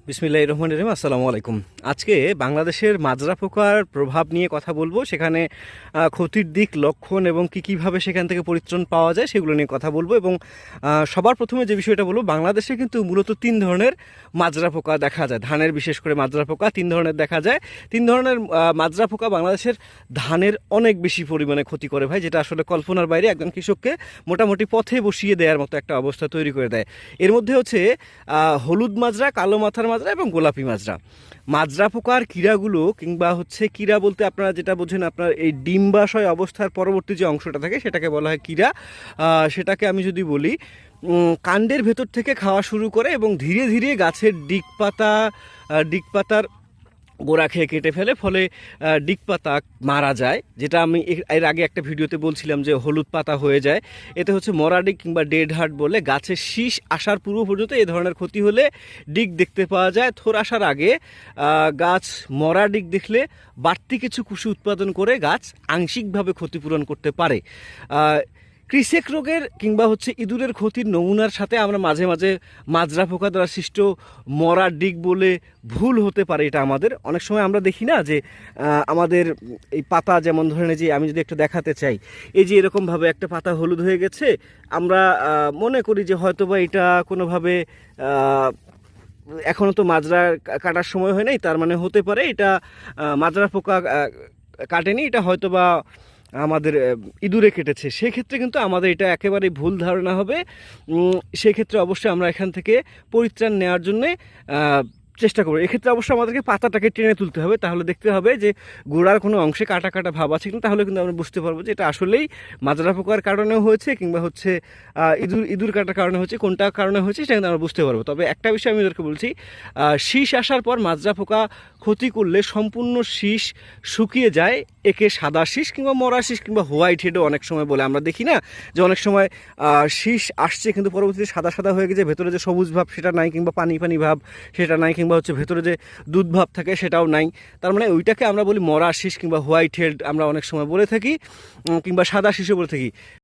বিসমিল্লাহির রহমানির রহিম। আসসালামু আলাইকুম। আজকে বাংলাদেশের মাজরা পোকার প্রভাব নিয়ে কথা বলবো। সেখানে ক্ষতির দিক, লক্ষণ এবং কীভাবে সেখান থেকে পরিত্রাণ পাওয়া যায় সেগুলো নিয়ে কথা বলবো। এবং সবার প্রথমে যে বিষয়টা বলবো, বাংলাদেশে কিন্তু মূলত 3 ধরনের মাজরা পোকা দেখা যায়। ধানের বিশেষ করে মাজরা পোকা 3 ধরনের দেখা যায়। 3 ধরনের মাজরা পোকা বাংলাদেশের ধানের অনেক বেশি পরিমাণে ক্ষতি করে ভাই, যেটা আসলে কল্পনার বাইরে। একজন কৃষককে মোটামুটি পথে বসিয়ে দেওয়ার মতো একটা অবস্থা তৈরি করে দেয়। এর মধ্যে হচ্ছে হলুদ মাজরা, কালো মাথার মাজরা এবং গোলাপি মাজরা। মাজরা পোকার কীড়াগুলো, কিংবা হচ্ছে কীড়া বলতে আপনারা যেটা বোঝেন, আপনার এই ডিম্বাশয় অবস্থার পরবর্তী যে অংশটা থাকে সেটাকে বলা হয় কীড়া। সেটাকে আমি যদি বলি, কাণ্ডের ভেতর থেকে খাওয়া শুরু করে এবং ধীরে ধীরে গাছের ডিগপাতার গোড়া খেয়ে কেটে ফেলে, ফলে ডিগ পাতা মারা যায়। যেটা আমি এর আগে একটা ভিডিওতে বলছিলাম যে হলুদ পাতা হয়ে যায়। এতে হচ্ছে মরা ডিগ কিংবা ডেড হার্ট বলে, গাছের শীষ আসার পূর্ব পর্যন্ত এই ধরনের ক্ষতি হলে ডিগ দেখতে পাওয়া যায়। থোর আসার আগে গাছ মরা ডিগ দেখলে বাড়তি কিছু কুশি উৎপাদন করে গাছ আংশিকভাবে ক্ষতিপূরণ করতে পারে। ক্রিসেক রোগের কিংবা হচ্ছে ইঁদুরের ক্ষতির নমুনার সাথে আমরা মাঝে মাঝে মাজরা পোকা দ্বারা সৃষ্ট মরা ডিগ বলে ভুল হতে পারে। এটা আমাদের অনেক সময় আমরা দেখি না যে আমাদের এই পাতা, যেমন ধরেন যে আমি যদি একটু দেখাতে চাই, এই যে এরকমভাবে একটা পাতা হলুদ হয়ে গেছে, আমরা মনে করি যে হয়তোবা এটা কোনোভাবে এখনও তো মাজরা কাটার সময় হয় নাই, তার মানে হতে পারে এটা মাজরা পোকা কাটেনি, এটা হয়তোবা আমাদের ইঁদুরে কেটেছে। সেক্ষেত্রে কিন্তু আমাদের এটা একেবারেই ভুল ধারণা হবে। সেক্ষেত্রে অবশ্যই আমরা এখান থেকে পরিত্রাণ নেওয়ার জন্যে চেষ্টা করবো। এক্ষেত্রে অবশ্যই আমাদেরকে পাতাটাকে টেনে তুলতে হবে। তাহলে দেখতে হবে যে গোড়ার কোনো অংশে কাটা কাটা ভাব আছে কিনা, তাহলে কিন্তু আমরা বুঝতে পারবো যে এটা আসলেই মাজরা পোকার কারণেও হয়েছে, কিংবা হচ্ছে ইঁদুর কাটার কারণে হয়েছে, কোনটা কারণে হয়েছে সেটা কিন্তু আমরা বুঝতে পারবো। তবে একটা বিষয় আমি ওদেরকে বলছি, শীষ আসার পর মাজরা পোকা ক্ষতি করলে সম্পূর্ণ শীষ শুকিয়ে যায়। একে সাদা শীষ কিংবা মরা শীষ কিংবা হোয়াইট হেডও অনেক সময় বলে। আমরা দেখি না যে অনেক সময় শীষ আসছে কিন্তু পরবর্তীতে সাদা সাদা হয়ে গেছে, ভেতরে যে সবুজ ভাব সেটা নাই, কিংবা পানি পানি ভাব সেটা নাই, কিংবা হচ্ছে ভেতরে যে দুধ ভাব থাকে সেটাও নাই। তার মানে ওইটাকে আমরা বলি মরা শীষ কিংবা হোয়াইট হেড আমরা অনেক সময় বলে থাকি, কিংবা সাদা শীষও বলে থাকি।